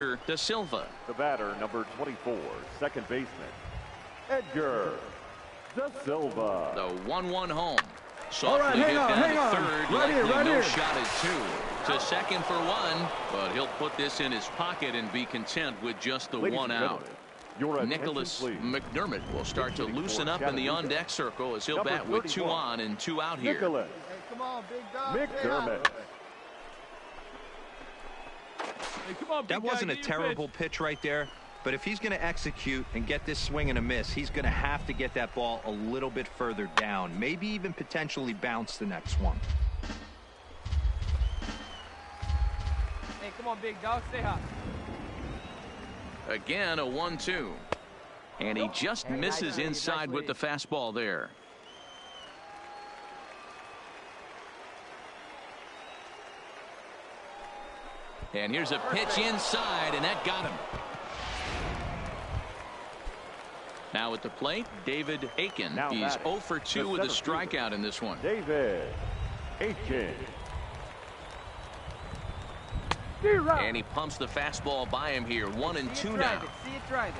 Da Silva. The batter, number 24, second baseman, Edgar Da Silva. The 1-1 home. Softly hit down to third. Likely no shot at two. To second for one, but he'll put this in his pocket and be content with just the one out. Nicholas McDermott will start to loosen up in the on-deck circle as he'll bat with 2 on and 2 out here. Nicholas McDermott. That wasn't a terrible pitch right there, but if he's going to execute and get this swing and a miss, he's going to have to get that ball a little bit further down, maybe even potentially bounce the next one. Hey, come on, big dog, stay hot. Again, a 1-2. And he just misses inside with the fastball there. And here's a pitch inside, and that got him. Now at the plate, David Aiken. He's 0 for 2 with a strikeout in this one. David Aiken. And he pumps the fastball by him here. 1-2 now.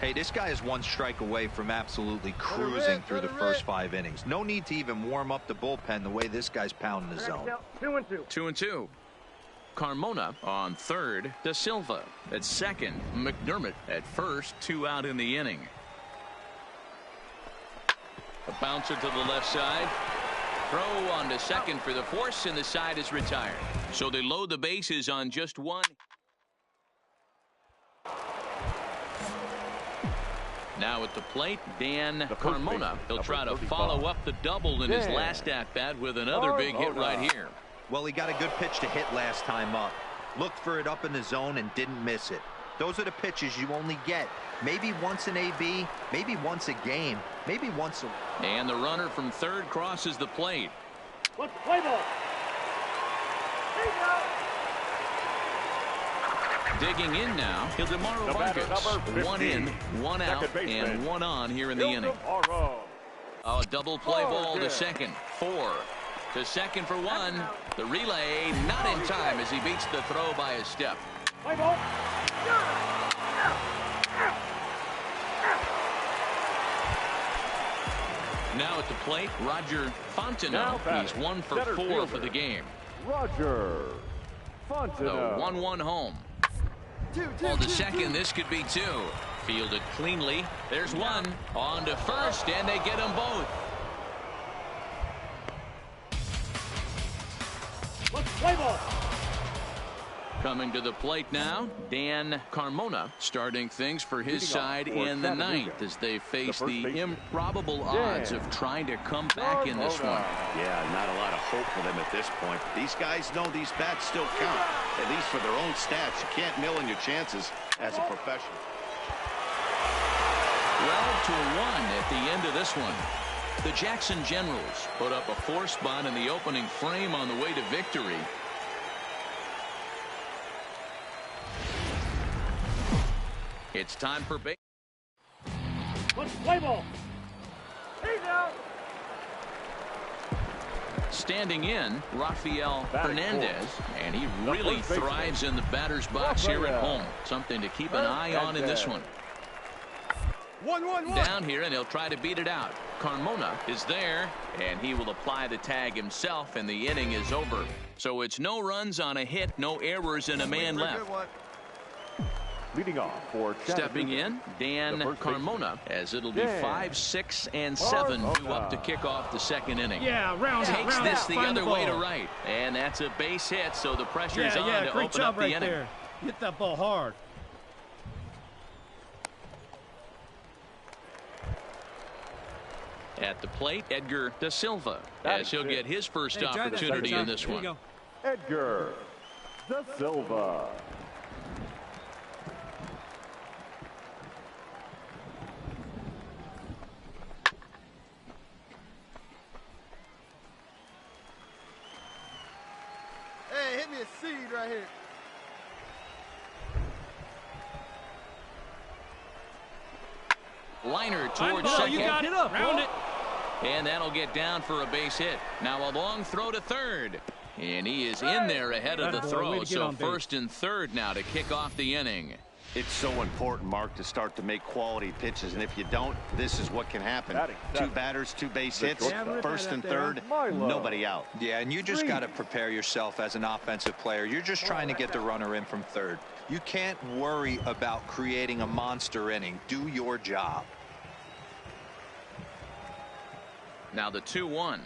Hey, this guy is 1 strike away from absolutely cruising through the first 5 innings. No need to even warm up the bullpen the way this guy's pounding the zone. 2-2. Carmona on third. Da Silva at second. McDermott at first. 2 out in the inning. A bouncer to the left side. Throw on to second for the force, and the side is retired. So they load the bases on just 1. Now at the plate, Dan Carmona. He'll try to follow up the double in his last at-bat with another big hit right here. Well, he got a good pitch to hit last time up. Looked for it up in the zone and didn't miss it. Those are the pitches you only get. Maybe once an AB, maybe once a game, maybe once a... And the runner from third crosses the plate. Let's play ball. Digging in now, Ildemaro Vargas. 1 in, 1 out, and 1 on here in the inning. A double play ball to second. 4. To second for 1. The relay not in time as he beats the throw by a step. Now at the plate, Roger Fontenot. He's 1 for 4 for the game. Roger Fontenot. The 1-1 home. On to second, this could be 2. Fielded cleanly. There's 1. On to first, and they get them both. Let's play ball. Coming to the plate now, Dan Carmona starting things for his side in the 9th as they face the improbable odds of trying to come back in this one. Yeah, not a lot of hope for them at this point. These guys know these bats still count, at least for their own stats. You can't mill in your chances as a professional. 12-1 at the end of this one. The Jackson Generals put up a 4 spot in the opening frame on the way to victory. It's time for base. Let's play ball. Standing in, Rafael Hernandez, and he really thrives in the batter's box here at home. Something to keep an eye on in this one. 1-1-1. Down here, and he'll try to beat it out. Carmona is there, and he will apply the tag himself, and the inning is over. So it's no runs on a hit, no errors, and a man left. Leading off for stepping in, Dan Carmona, as it'll be 5, 6, and 7 due up to kick off the second inning. Takes this the other way to right, and that's a base hit, so the pressure's on to open up the inning. There. Hit that ball hard. At the plate, Edgar Da Silva, as he'll get his first opportunity in this one. Edgar Da Silva. Hey, hit me a seed right here. Liner towards second. You got it up. Round it. And that'll get down for a base hit. Now a long throw to third. And he is in there ahead of the throw. So first and third now to kick off the inning. It's so important, Mark, to start to make quality pitches, and if you don't, this is what can happen. Two batters, two base hits, first and third, nobody out. Yeah, and you just got to prepare yourself as an offensive player. You're just trying to get the runner in from third. You can't worry about creating a monster inning. Do your job. Now the 2-1.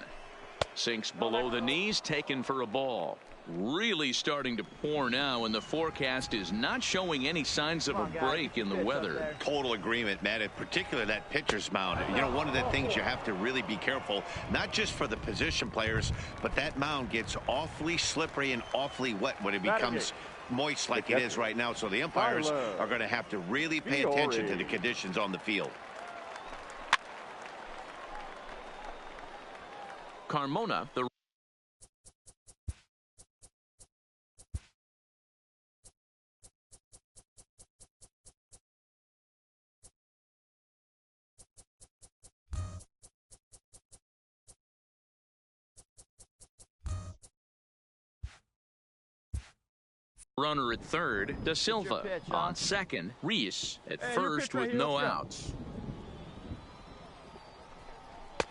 Sinks below the knees, taken for a ball. Really starting to pour now, and the forecast is not showing any signs of a break in the weather. Total agreement, Matt, in particular that pitcher's mound. You know, one of the things you have to really be careful, not just for the position players, but that mound gets awfully slippery and awfully wet when it becomes moist like it is right now. So the umpires are going to have to really pay attention to the conditions on the field. Carmona, the runner at third. Da Silva on second. Reese at first with no outs.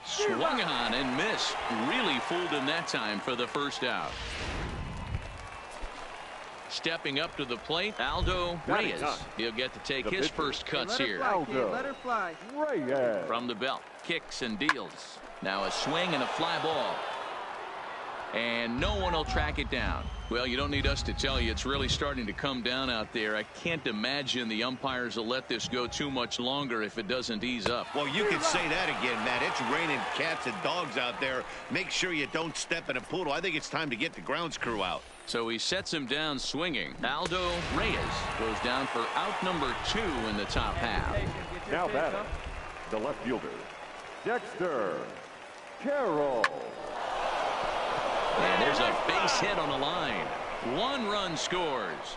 Swung on and missed. Really fooled him that time for the first out. Stepping up to the plate, Aldo Reyes. He'll get to take his first cuts here. Let her fly. From the belt, kicks and deals. Now a swing and a fly ball. And no one will track it down. Well, you don't need us to tell you, it's really starting to come down out there. I can't imagine the umpires will let this go too much longer if it doesn't ease up. Well, you could say that again, Matt. It's raining cats and dogs out there. Make sure you don't step in a poodle. I think it's time to get the grounds crew out. So he sets him down swinging. Aldo Reyes goes down for out number 2 in the top half. Now batting, the left fielder, Dexter Carroll. And there's a base hit on the line. 1 run scores.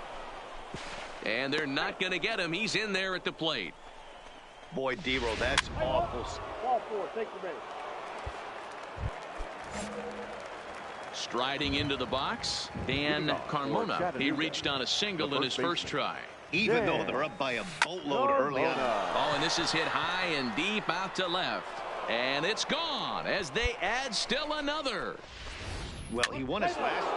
And they're not going to get him. He's in there at the plate. Boy, Dero, that's awful. Ball 4, take the base. Striding into the box, Dan Carmona. He reached on a single in his first try. Even though they're up by a boatload early on. Oh, and this is hit high and deep out to left. And it's gone as they add still another. Well, he won his last.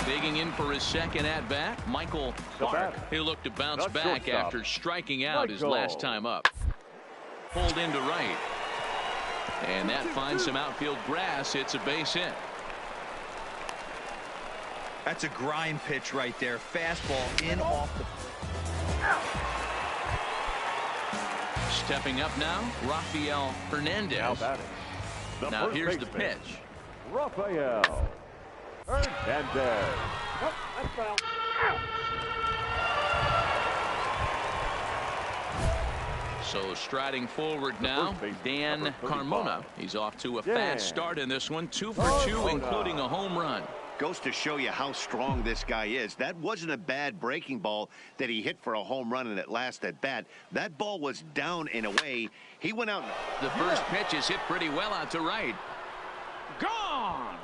Digging in for his second at-bat, Michael Clark. He'll look to bounce back after striking out his last time up. Pulled into right. And that finds some outfield grass. It's a base hit. That's a grind pitch right there. Fastball in off the... Stepping up now, Rafael Hernandez. Now here's the pitch. Rafael Hernandez. So striding forward now, Dan Carmona. He's off to a fast start in this one. 2 for 2, including a home run. Goes to show you how strong this guy is. That wasn't a bad breaking ball that he hit for a home run in that last at bat. That ball was down and away. He went out. The first pitch is hit pretty well out to right. Gone!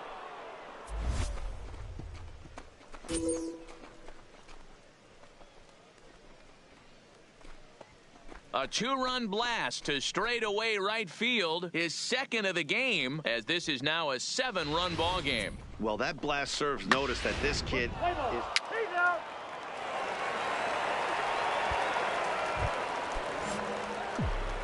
A 2-run blast to straightaway right field, his second of the game, as this is now a 7-run ball game. Well, that blast serves notice that this kid is...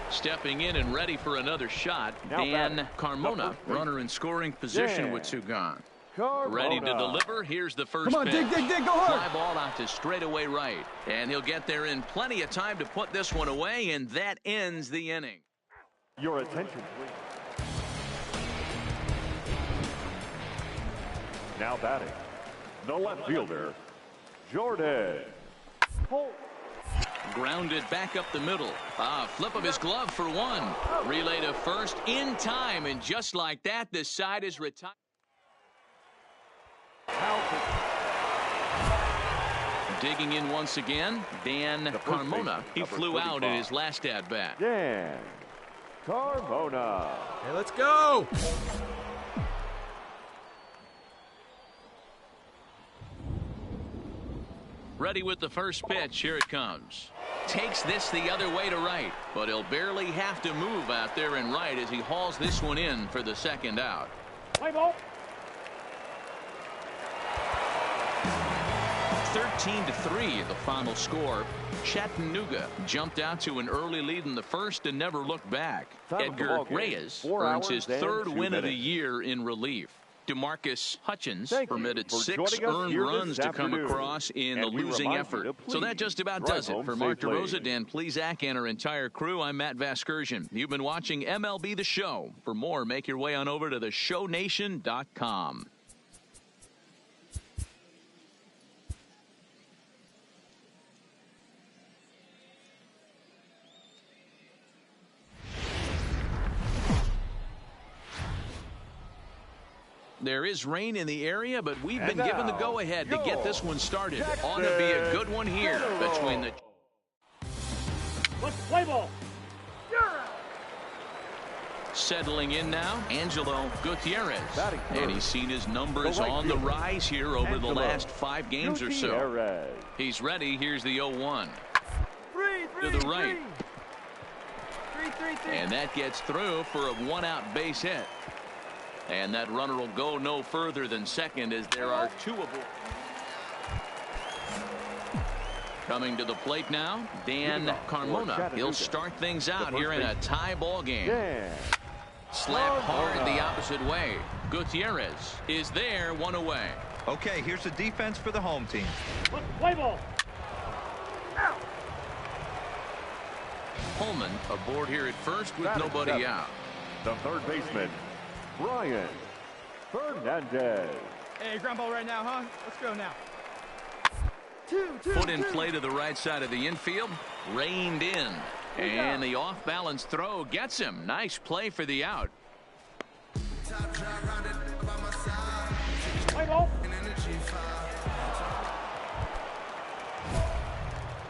Stepping in and ready for another shot, Dan Carmona, runner in scoring position with 2 gone. Ready to deliver. Here's the first pitch. Dig, go hard. Fly ball out to straightaway right. And he'll get there in plenty of time to put this one away, and that ends the inning. Your attention, please. Now batting, the left fielder, Jordan Holt. Grounded back up the middle. Flip of his glove for 1. Relay to first in time, and just like that, the side is retired. Digging in once again, Dan Carmona. He flew out in his last at-bat. Dan Carmona. Hey, let's go. Ready with the first pitch. Here it comes. Takes this the other way to right, but he'll barely have to move out there in right as he hauls this one in for the second out. Play ball. 13-3 the final score. Chattanooga jumped out to an early lead in the first and never looked back. Edgar Reyes earns his third win of the year in relief. DeMarcus Hutchins permitted 6 earned runs to come across in the losing effort. So that just about does it. For Mark DeRosa, Dan Plesac, and our entire crew, I'm Matt Vasgersian. You've been watching MLB The Show. For more, make your way on over to theshownation.com. There is rain in the area, but we've been given the go-ahead to get this one started. Ought to be a good one here between the... Let's play ball. Settling in now, Angelo Gutierrez. And he's seen his numbers on the rise here over the last 5 games or so. He's ready. Here's the 0-1. To the right. And that gets through for a 1-out base hit. And that runner will go no further than second as there are 2 of them. Coming to the plate now, Dan Carmona. He'll start things out here in a tie ball game. Slap hard the opposite way. Gutierrez is there, 1 away. Okay, here's the defense for the home team. Play ball. Holman aboard here at first with nobody out. The third baseman, Brian Fernandez. Hey, ground ball right now, huh? Let's go now. Put in play to the right side of the infield. Reined in. And the off-balance throw gets him. Nice play for the out.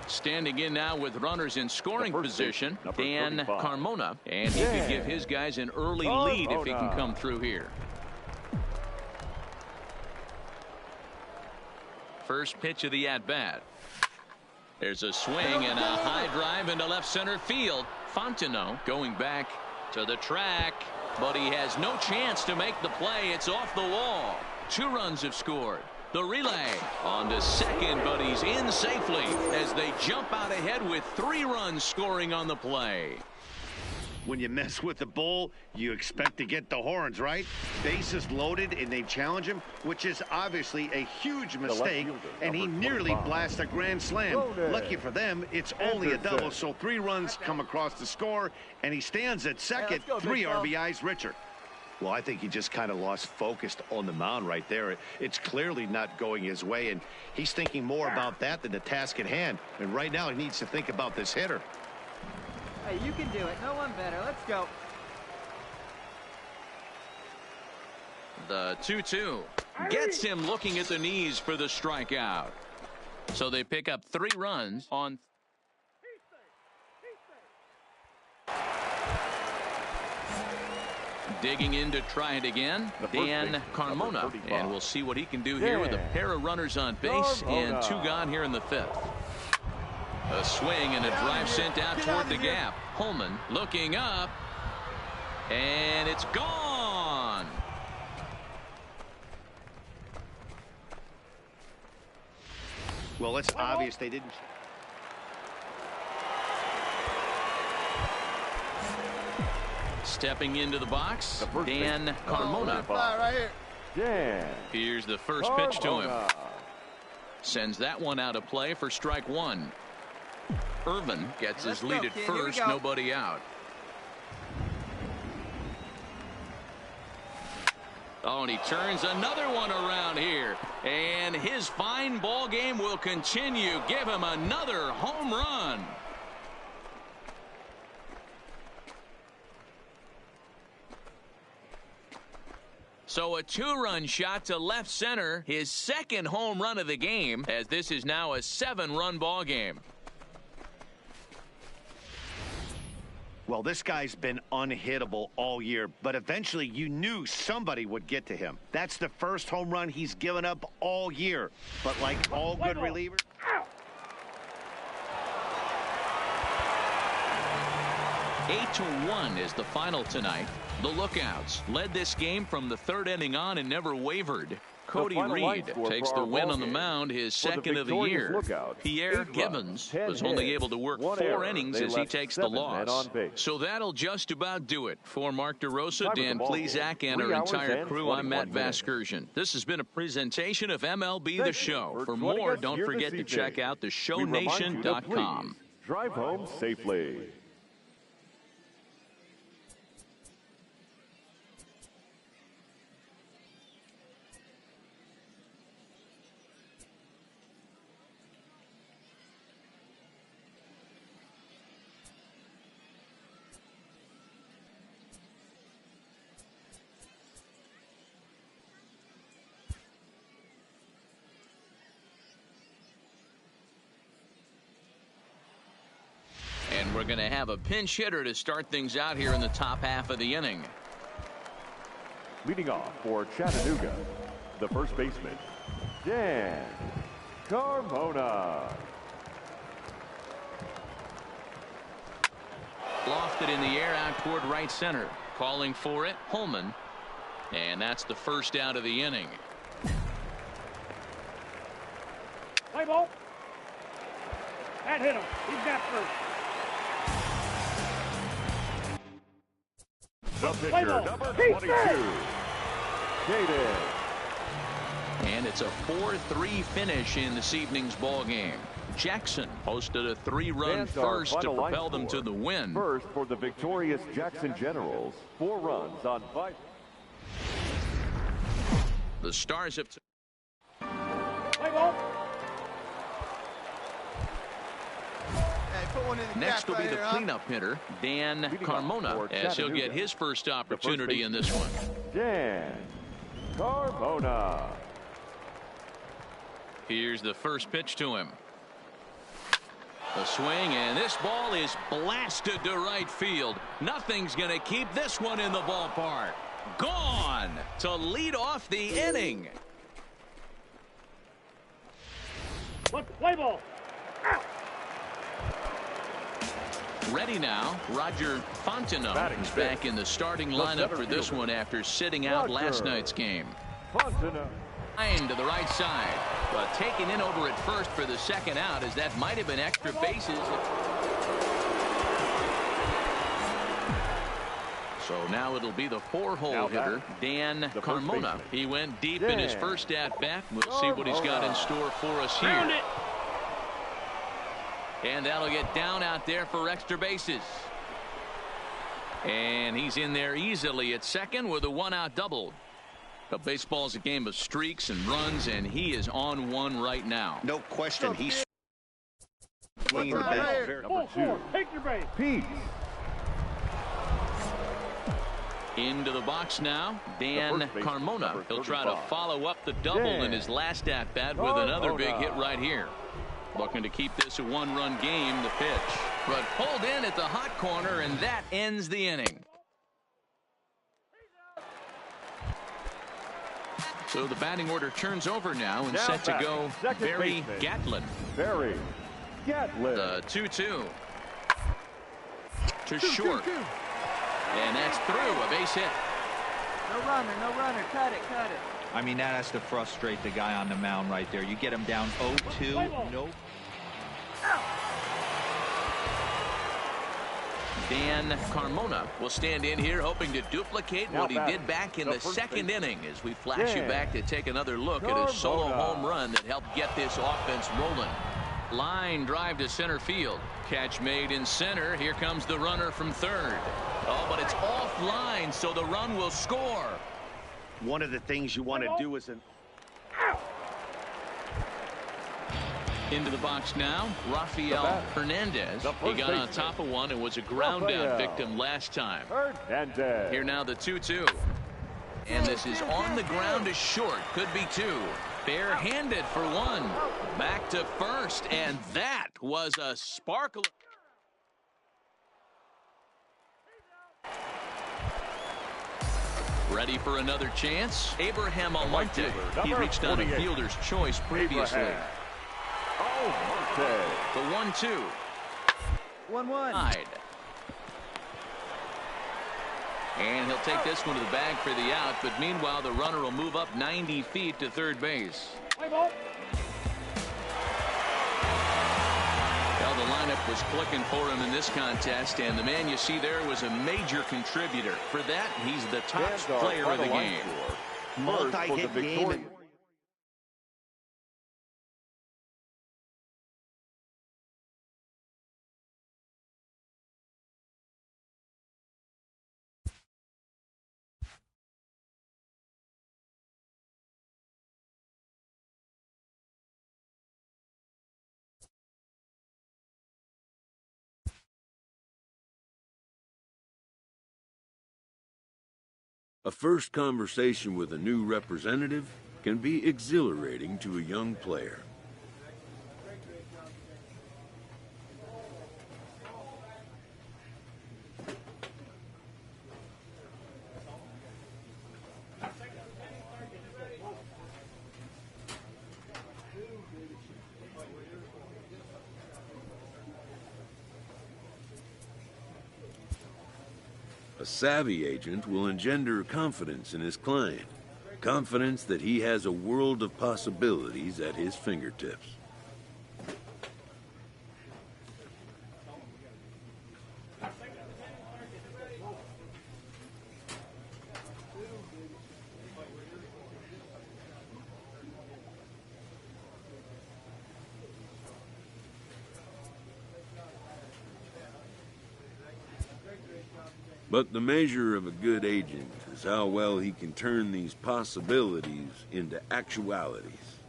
Standing in now with runners in scoring position, Dan Carmona. And he could give his guys an early lead if he can come through here. First pitch of the at-bat. There's a swing and a high drive into left center field. Fontenot going back to the track, but he has no chance to make the play. It's off the wall. 2 runs have scored. The relay on to second, but he's in safely as they jump out ahead with 3 runs scoring on the play. When you mess with the bull, you expect to get the horns, right? Bases loaded, and they challenge him, which is obviously a huge mistake, and he nearly blasts a grand slam. Lucky for them, it's only a double, so 3 runs come across the score, and he stands at second, 3 RBIs richer. Well, I think he just kind of lost focus on the mound right there. It's clearly not going his way, and he's thinking more about that than the task at hand. And right now, he needs to think about this hitter. Hey, you can do it. No one better. Let's go. The 2-2 gets him looking at the knees for the strikeout. So they pick up 3 runs on. Digging in to try it again, Dan Carmona. And we'll see what he can do here with a pair of runners on base and 2 gone here in the 5th. A swing and a drive sent out toward the gap. Holman looking up, and it's gone. Well, it's obvious they didn't. Stepping into the box, Dan Carmona. Here's the first pitch to him. Sends that one out of play for strike 1. Irvin gets his lead at first, nobody out. Oh, and he turns another one around here. And his fine ball game will continue. Give him another home run. So a 2-run shot to left center, his 2nd home run of the game, as this is now a 7-run ball game. Well, this guy's been unhittable all year, but eventually you knew somebody would get to him. That's the first home run he's given up all year. But like all good relievers, 8-1 is the final tonight. The Lookouts led this game from the third inning on and never wavered. Cody Reed takes the win on the mound, his second of the year. Pierre Gibbons was only able to work 4 innings as he takes the loss. So that'll just about do it. For Mark DeRosa, Dan Plesac, and our entire crew, I'm Matt Vasgersian. This has been a presentation of MLB The Show. For more, don't forget to check out theshownation.com. Drive home safely. And we're going to have a pinch hitter to start things out here in the top half of the inning. Leading off for Chattanooga, the first baseman, Dan Carmona. Lofted in the air out toward right center. Calling for it, Holman. And that's the first out of the inning. Play ball. That hit him. He's got first. The pitcher, number 22, Caden. And it's a 4-3 finish in this evening's ball game. Jackson posted a 3-run first to propel them to the win. First for the victorious Jackson Generals, 4 runs on 5. The Stars have... Play ball. Next will be the cleanup hitter, Dan Carmona, as he'll get his first opportunity in this one. Dan Carmona. Here's the first pitch to him. The swing, and this ball is blasted to right field. Nothing's going to keep this one in the ballpark. Gone to lead off the inning. Play ball. Out. Ready now, Roger Fontenot is back in the starting lineup for this one after sitting out last night's game. Fontenot. To the right side, but taken in over at first for the second out, as that might have been extra bases. So now it'll be the 4-hole hitter, Dan Carmona. He went deep in his first at-bat. We'll see what he's got in store for us here. And that'll get down out there for extra bases. And he's in there easily at second with a 1-out double. But baseball's a game of streaks and runs, and he is on one right now. No question, he's swinging the Number 2, take your base. Pete. Into the box now, Dan Carmona. He'll try to follow up the double in his last at-bat with another big hit right here. Looking to keep this a 1-run game, the pitch. But pulled in at the hot corner, and that ends the inning. So the batting order turns over now and set to go Barry Gatlin. Barry Gatlin. The 2-2. To short. And that's through, a base hit. No runner, cut it. I mean, that has to frustrate the guy on the mound right there. You get him down 0-2. Nope. Dan Carmona will stand in here hoping to duplicate what he did back in the second inning as we flash you back to take another look at his solo home run that helped get this offense rolling. Line drive to center field. Catch made in center. Here comes the runner from third. Oh, but it's offline, so the run will score. one of the things you want to do is into the box now, Rafael Hernandez. He got on top of one and was a ground out victim last time. Hernandez. Here now the 2-2. And this is on the ground is short. Could be two. Barehanded for one. Back to first. And that was a sparkler. Ready for another chance? Abraham Almonte. He reached on a fielder's choice previously. Almonte. The 1-2. 1-1. And he'll take this one to the bag for the out, but meanwhile the runner will move up 90 feet to third base. Play ball. Well, the lineup was clicking for him in this contest, and the man you see there was a major contributor. For that, he's the top player of the game. Multi-hit game. A first conversation with a new representative can be exhilarating to a young player. A savvy agent will engender confidence in his client, confidence that he has a world of possibilities at his fingertips. But the measure of a good agent is how well he can turn these possibilities into actualities.